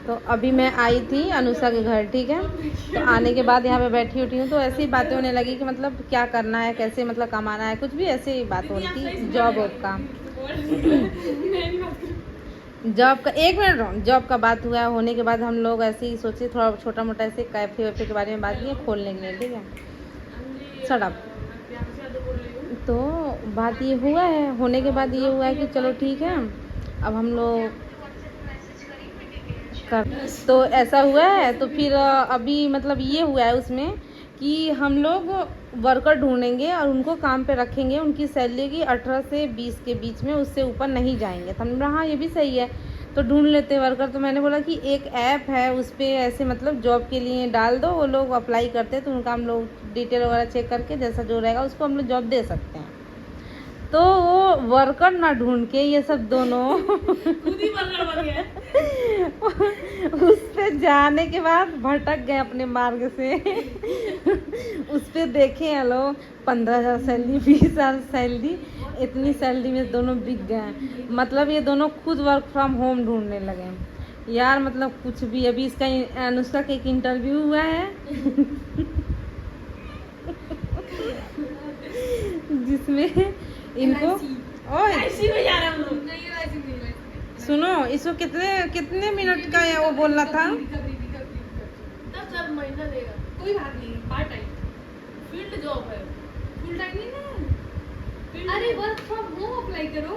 तो अभी मैं आई थी अनुषा के घर, ठीक है। तो आने के बाद यहाँ पे बैठी उठी हूँ तो ऐसी बातें होने लगी कि मतलब क्या करना है, कैसे मतलब कमाना है, कुछ भी ऐसी बात हो रही थी जॉब वॉब का। जॉब का 1 मिनट रहो, जॉब का बात हुआ। होने के बाद हम लोग ऐसे ही सोचे थोड़ा छोटा मोटा ऐसे कैफे वैफे के बारे में बात की खोलने के लिए, ठीक है। सड़प तो बात ये हुआ है, होने के बाद ये हुआ है कि चलो ठीक है अब हम लोग कर, तो ऐसा हुआ है। तो फिर अभी मतलब ये हुआ है उसमें कि हम लोग वर्कर ढूंढेंगे और उनको काम पे रखेंगे। उनकी सैलरी की 18 से 20 के बीच में, उससे ऊपर नहीं जाएंगे। तो हमने बोला हाँ ये भी सही है, तो ढूंढ लेते हैं वर्कर। तो मैंने बोला कि एक ऐप है उस पर ऐसे मतलब जॉब के लिए डाल दो, वो लोग अप्लाई करते हैं तो उनका हम लोग डिटेल वगैरह चेक करके जैसा जो रहेगा उसको हम लोग जॉब दे सकते हैं। तो वो वर्कर ना ढूंढ के ये सब दोनों खुद ही वर्कर बन गए। उस पे जाने के बाद भटक गए अपने मार्ग से। उस पे देखे हैं लोग 15,000 सैलरी, 20,000 सैलरी, इतनी सैलरी में दोनों बिक गए। मतलब ये दोनों खुद वर्क फ्रॉम होम ढूंढने लगे यार। मतलब कुछ भी। अभी इसका अनुष्का का एक इंटरव्यू हुआ है जिसमें इनको सुनो, इसको कितने मिनट का है वो बोलना था। 10 महीना देगा, कोई बात नहीं, पार्ट टाइम फील्ड जॉब है, फुल टाइम नहीं है। अरे वर्क फ्रॉम होम अप्लाई करो।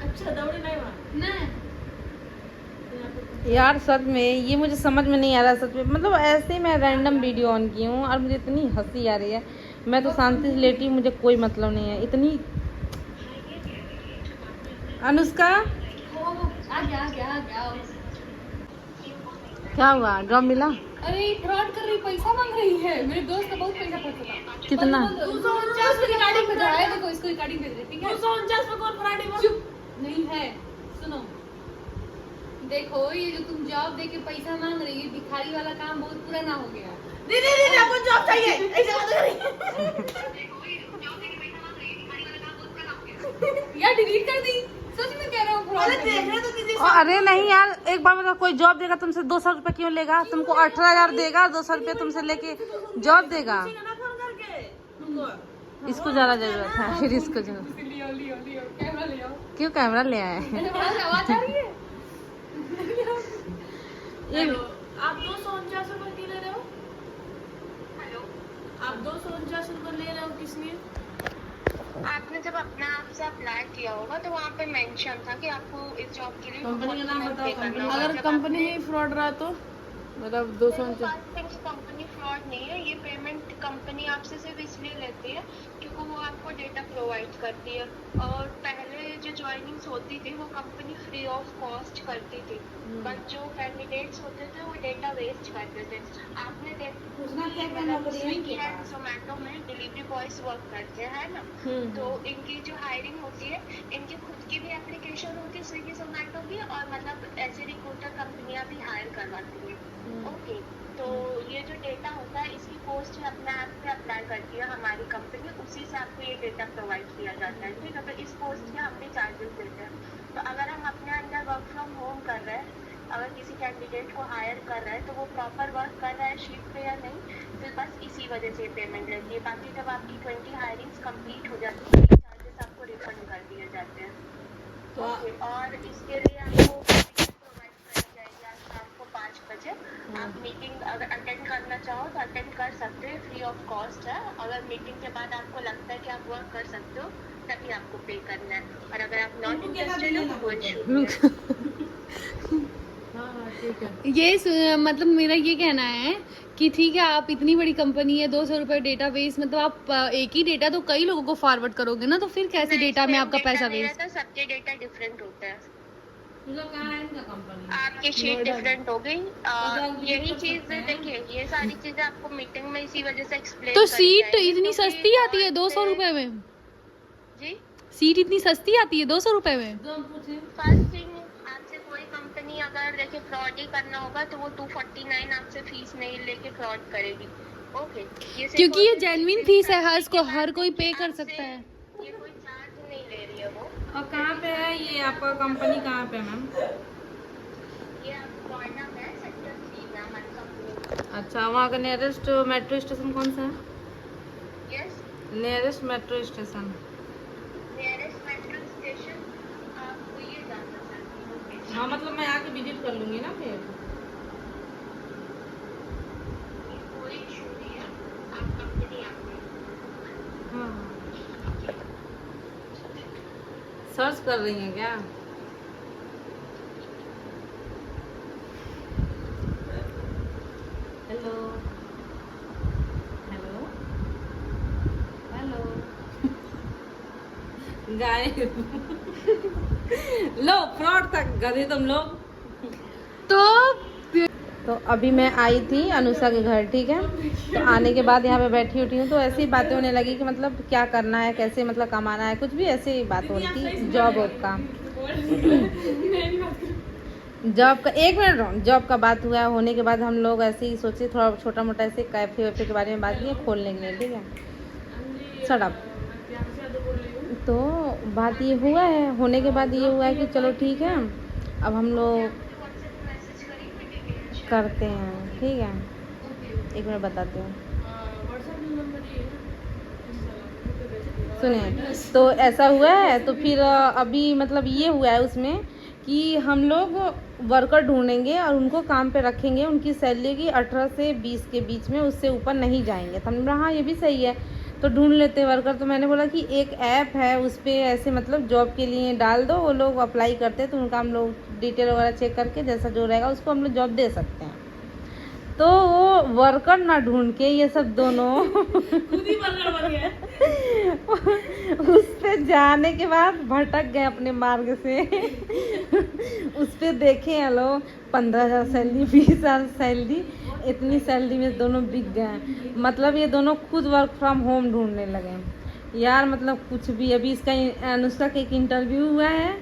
अच्छा दौड़े नहीं वहाँ ना यार सच में ये मुझे समझ में नहीं आ रहा सच में। मतलब ऐसे ही मैं रैंडम वीडियो ऑन की हूँ और मुझे इतनी हंसी आ रही है। मैं तो शांति से लेटी, मुझे कोई मतलब नहीं है इतनी। अनुष्का आ गया। क्या हुआ, जॉब मिला? अरे फ्रॉड कर रही, पैसा मांग रही है। मेरे दोस्त का बहुत पैसा फंसा था। कितना? 249 रिकॉर्डिंग भेजा है, देखो इसको रिकॉर्डिंग भेज दे, ठीक है। 249 में कौन फ्रॉड है? चुप नहीं है, सुनो। देखो ये जो तुम जॉब देके पैसा मांग रही है, भिखारी वाला काम बहुत पुराना हो गया। नहीं आपको जॉब चाहिए, ऐसे मत करिए। यार डिलीट कर दी, सच में कह रहा हूँ। अरे देख रहे तो दीदी। अरे नहीं यार, एक बार मतलब कोई जॉब देगा तुमसे 200 रुपये क्यों लेगा? तुमको 18,000 देगा, 200 रुपये तुमसे लेके जॉब देगा। इसको ज्यादा जरूरत है, फिर इसको जरूरत। कैमरा ले आओ। क्यों कैमरा ले आए? आवाज आ रही है। ये आप 249 रुपए ले रहे हो? हेलो, आप 249 रुपए ले रहे हो किस लिए? आपने जब अपना आप से अप्लाई किया होगा तो वहाँ पे मेंशन था कि आपको इस जॉब के लिए कंपनी का नाम बताओ। कंपनी अगर कंपनी में फ्रॉड रहा तो मतलब 249। कंपनी फ्रॉड नहीं है। ये पेमेंट कंपनी आपसे सिर्फ इसलिए लेती है क्योंकि वो आपको डेटा प्रोवाइड करती है। और पहले जो ज्वाइनिंग्स होती थी वो कंपनी फ्री ऑफ कॉस्ट करती थी, बट जो कैंडिडेट्स होते थे वो डेटा वेस्ट करते थे। आपने स्विगी एंड जोमेटो में डिलीवरी बॉयज वर्क करते हैं ना, तो इनकी जो हायरिंग होती है, इनकी खुद की भी एप्लीकेशन होती है स्विगी जोमेटो की, और मतलब ऐसे रिक्रूटर कंपनियां भी हायर करवाती है। ओके, तो ये जो डेटा होता है इसकी पोस्ट अपने ऐप पे अप्लाई करती है हमारी कंपनी, उसी से आपको ये डेटा प्रोवाइड किया जाता है, ठीक है। तो इस पोस्ट के हम भी चार्जेस देते हैं। तो अगर हम अपने अंदर वर्क फ्रॉम होम कर रहे हैं, अगर किसी कैंडिडेट को हायर कर रहा है तो वो प्रॉपर वर्क कर रहा है शिफ्ट पे या नहीं, फिर बस इसी वजह से पेमेंट लेती है। बाकी जब आपकी 20 हायरिंग्स कंप्लीट हो जाती है तो चार्जेस आपको रिफंड कर दिए जाते हैं। ओके, और इसके लिए आपको प्रोवाइड करी जाएगी आज शाम को 5 बजे। आप मीटिंग अगर अटेंड करना चाहो तो अटेंड कर सकते हो, फ्री ऑफ कॉस्ट है। अगर मीटिंग के बाद आपको लगता है कि आप वर्क कर सकते हो तभी आपको पे करना है, और अगर आप नॉट इंटरेस्टेड हो तो कोई इशू नहीं है। ये मतलब मेरा ये कहना है कि ठीक है आप इतनी बड़ी कंपनी है, 200 रुपए डेटा बेस, मतलब आप एक ही डेटा तो कई लोगों को फॉरवर्ड करोगे ना, तो फिर कैसे डेटा में आपका पैसा वेस्ट? सबके डेटा डिफरेंट होता है, कहाँ है इनका कंपनी? आपकी शीट डिफरेंट हो गई। यही चीज देखिए, ये सारी चीजें आपको मीटिंग में इसी वजह से एक्सप्लेन। तो सीट इतनी सस्ती आती है 200 रुपए में? जी, सीट इतनी सस्ती आती है 200 रुपए में? फर्स्ट थिंग, आपसे कोई कंपनी अगर देखिए फ्रॉड ही करना होगा तो वो 249 आपसे फीस नहीं लेके फ्रॉड करेगी। ओके, क्योंकि ये जेन्युइन फीस है, हर कोई पे कर सकता है। ये कोई चार्ज नहीं ले रही है वो। और कहाँ पे है ये आपका कंपनी, कहाँ पे है मैम? ये आप नोएडा में अच्छा, वहाँ का नियरेस्ट मेट्रो स्टेशन कौन सा है? Yes, nearest metro station. Nearest metro station आप ये जाना चाहती हो? हाँ, मतलब मैं आके विजिट कर लूँगी ना फिर। कोई इशू नहीं है, आप कंपनी आते हाँ, सर्च कर रही हैं क्या? हेलो हेलो हेलो गायब। लो फ्रॉड तक गधे तुम लोग। तो अभी मैं आई थी अनुषा के घर, ठीक है। तो आने के बाद यहाँ पे बैठी उठी हूँ तो ऐसी बातें होने लगी कि मतलब क्या करना है, कैसे मतलब कमाना है, कुछ भी ऐसी बात हो रही थी। जॉब का एक मिनट रहो, जॉब का बात हुआ। होने के बाद हम लोग ऐसे ही सोचे थोड़ा छोटा मोटा ऐसे कैफे वैफे के बारे में बात की खोलने के लिए, ठीक है। सड़क तो बात ये हुआ है, होने के बाद ये हुआ है कि चलो ठीक है अब हम लोग करते हैं, ठीक है। एक मिनट बताते हैं, सुनिए। तो ऐसा हुआ है तो फिर अभी मतलब ये हुआ है उसमें कि हम लोग वर्कर ढूंढेंगे और उनको काम पे रखेंगे। उनकी सैलरी की 18 से 20 के बीच में, उससे ऊपर नहीं जाएंगे। तो हमने बोला हाँ ये भी सही है, तो ढूंढ लेते वर्कर। तो मैंने बोला कि एक ऐप है उस पर ऐसे मतलब जॉब के लिए डाल दो, वो लोग अप्लाई करते हैं तो उनका हम लोग डिटेल वगैरह चेक करके जैसा जो रहेगा उसको हम लोग जॉब दे सकते हैं। तो वो वर्कर ना ढूंढ के ये सब दोनों खुद ही वर्कर बन गए। उस पे जाने के बाद भटक गए अपने मार्ग से। उस पे देखे हैं लोग 15,000 सैलरी, 20,000 सैलरी, इतनी सैलरी में दोनों बिक गए। मतलब ये दोनों खुद वर्क फ्रॉम होम ढूंढने लगे यार। मतलब कुछ भी। अभी इसका अनुष्का का एक इंटरव्यू हुआ है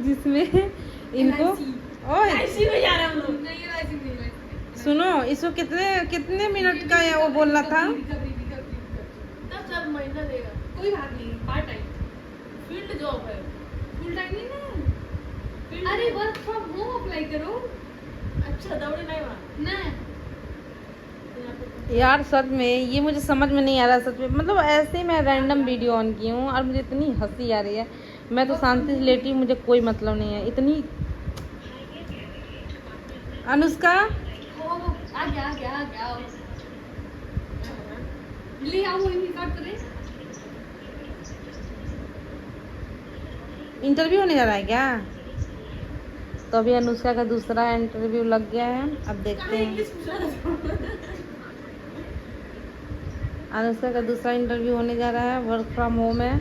जिसमें इनको सुनो, इसको कितने मिनट का है वो बोलना था। 10 महीना देगा, कोई बात नहीं, पार्ट टाइम फील्ड जॉब है, फुल टाइम नहीं ना। अरे वर्क फ्रॉम होम अप्लाई करो। अच्छा दौड़े नहीं वहाँ ना यार। सच में ये मुझे समझ में नहीं आ रहा सच में। मतलब ऐसे ही मैं रैंडम वीडियो ऑन की हूँ और मुझे इतनी हंसी आ रही है। मैं तो शांति से लेटी हूँ, मुझे कोई मतलब नहीं है। इतनी अनुष्का आ गया ले आओ रिकॉर्ड करें। इंटरव्यू होने जा रहा है क्या? तो अभी अनुष्का का दूसरा इंटरव्यू लग गया है, अब देखते हैं। अनुष्का का दूसरा इंटरव्यू होने जा रहा है, वर्क फ्रॉम होम है।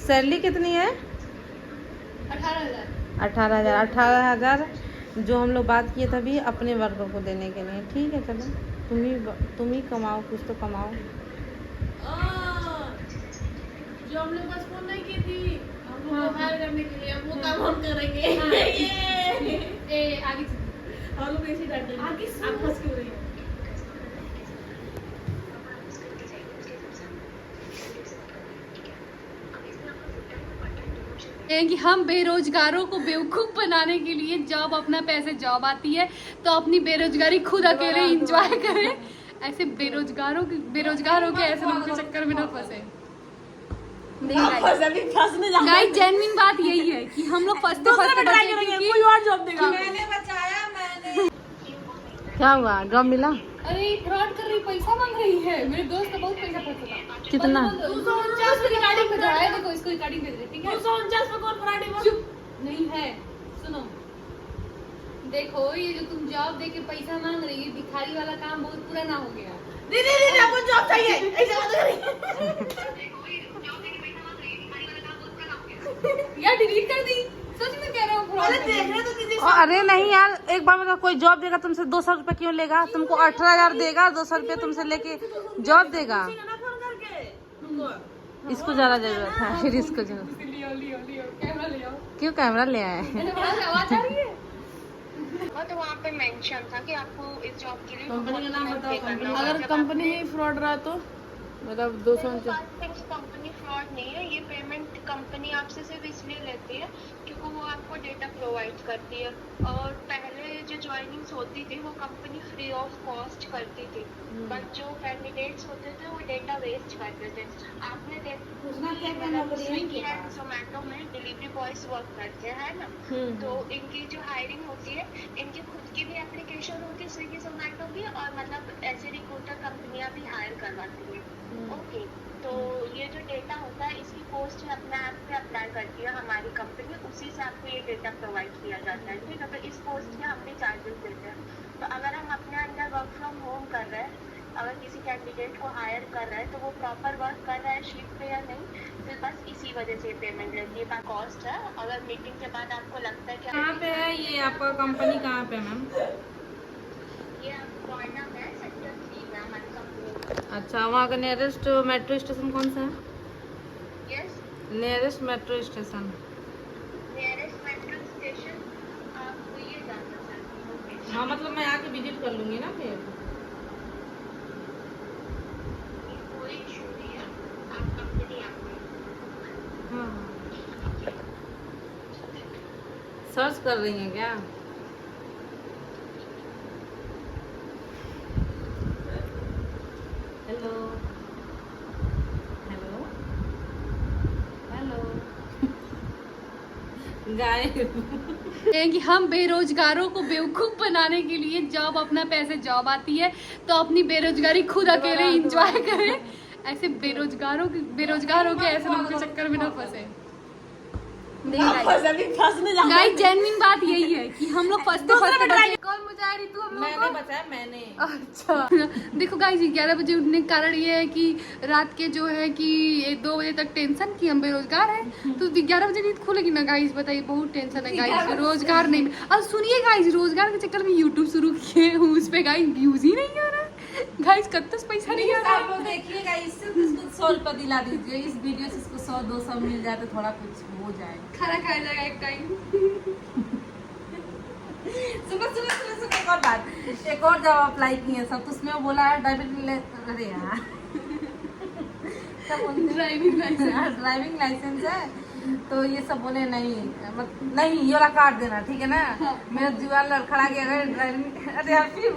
सैलरी कितनी है? 18,000। 18,000 जो हम लोग बात किए तभी अपने वर्कर को देने के लिए। ठीक है चलो, तुम ही कमाओ, कुछ तो कमाओ। जो हम लोग बस फोन नहीं की थी हम लोग हायर करने के लिए, वो काम हम करेंगे। ये आगे हम लोग ऐसे डांटेंगे, आगे आप फंस क्यों रही हो? कि हम बेरोजगारों को बेवकूफ बनाने के लिए जॉब अपना पैसे जॉब आती है तो अपनी बेरोजगारी खुद अकेले एंजॉय करें। ऐसे बेरोजगार हो के ऐसे लोगों के चक्कर में ना फंसे। गाइस जेन्युइन बात यही है कि हम लोग फंसते कोई और जॉब देगा। मैंने बचाया। क्या हुआ, जॉब मिला? अरे फ्रॉड कर रही, पैसा मांग रही है। मेरे दोस्त का बहुत पैसा फंसा था। कितना? 249 रिकॉर्डिंग भेज रहा है, देखो इसको रिकॉर्डिंग भेज रही, ठीक है। 249 में कौन फ्रॉड चुप नहीं है। सुनो, देखो ये जो तुम जॉब देके पैसा मांग रही है, भिखारी वाला काम बहुत पुराना हो गया। दीदी आपको जॉब चाहिए, ऐसे मत करिए। यार डिलीट कर दी, सच में कह रहा हूँ। अरे देख रहे तो दीदी। अरे नहीं यार, एक बार मतलब कोई जॉब देगा तुमसे 200 रुपए क्यों लेगा? तुमको 18,000 देगा, 200 रुपए तुमसे लेके जॉब देगा। इसको ज्यादा जरूरत है, फिर इसको जरूरत। कैमरा ले आओ। क्यों कैमरा ले आए? आवाज आ रही है। तो वहाँ पे मेंशन था कि आपको इस जॉब के लिए कंपनी का नाम बताओ। करना अगर कंपनी ही फ्रॉड रहा तो मतलब 249 कंपनी फ्रॉड नहीं है। ये पेमेंट कंपनी आपसे सिर्फ इसलिए लेती है क्योंकि वो आपको डेटा प्रोवाइड प्रोवाइड करती है। और पहले जो ज्वाइनिंग्स होती थी वो कंपनी फ्री ऑफ कॉस्ट करती थी, बट जो कैंडिडेट्स होते थे वो डेटा वेस्ट करते थे। आपने देखा स्विगी एंड जोमेटो में डिलीवरी बॉयज वर्क करते हैं ना, तो इनकी जो हायरिंग होती है इनकी खुद की भी एप्लीकेशन होती है स्विगी जोमेटो की, और मतलब ऐसे रिक्रूटर कंपनियां भी हायर करवाती है। ओके, तो ये जो डेटा होता है इसकी पोस्ट अपने ऐप पे अप्लाई करती है हमारी कंपनी, उसी से आपको ये डेटा प्रोवाइड किया जाता है। ठीक है, तो इस पोस्ट के हम भी चार्जेस देते हैं। तो अगर हम अपने अंदर वर्क फ्रॉम होम कर रहे हैं, अगर किसी कैंडिडेट को हायर कर रहा है तो वो प्रॉपर वर्क कर रहा है शिफ्ट पे या नहीं, फिर बस इसी वजह से पेमेंट रहती है। कॉस्ट है, अगर मीटिंग के बाद आपको लगता है कि कहाँ पे है ये आपका कंपनी, कहाँ पे मैम? ये नोएडा में सेक्टर 3 में हमारी कंपनी। अच्छा, वहाँ का नियरेस्ट मेट्रो स्टेशन कौन सा है? Yes, nearest metro station. Nearest metro station आप ये जाना सकते हैं। हाँ, मतलब मैं आके विजिट कर लूँगी ना फिर। कोई इशू नहीं है, आप कंपनी आते हाँ, सर्च कर रही हैं क्या? हेलो हेलो हेलो गाइस, है कि हम बेरोजगारों को बेवकूफ बनाने के लिए जॉब अपना पैसे जॉब आती है तो अपनी बेरोजगारी खुद अकेले एंजॉय करें। ऐसे बेरोजगार होके ऐसे लोगों के चक्कर में ना फंसे। गाइस, जेन्युइन बात यही है कि हम लोग फंसते फंसते कौन बचा रही तू हम लोग मैंने को? बचाया, मैंने। अच्छा देखो गाइस, 11 बजे उठने का कारण ये है कि रात के जो है कि 2 बजे तक टेंशन कि हम बेरोजगार हैं, तो 11 बजे नींद खुलेगी ना गाइस, बताइए, बहुत टेंशन है गाइस। रोजगार नहीं, अब सुनिए गाइस, रोजगार के चक्कर में यूट्यूब शुरू किए हूँ, उस पे गाइस व्यूज ही नहीं आ रहा है गाइस, कत्तस पैसा नहीं आ रहा आप लोग देखिएगा, इससे इसको 100 रुपये दिला दीजिए, इस वीडियो से इसको 100-200 मिल जाए तो थोड़ा कुछ हो जाए। खाना खाया जाएगा एक टाइम। सुनो एक और बात, एक और जब अप्लाई किए सब तो उसमें वो बोला है ड्राइविंग, अरे यार क्या बोलते हैं, ड्राइविंग लाइसेंस है, तो ये सब बोले नहीं, नहीं ये वाला कार्ड देना, ठीक है ना। मेरा जीवन लड़खड़ा गया, अगर ड्राइविंग, अरे यार फिर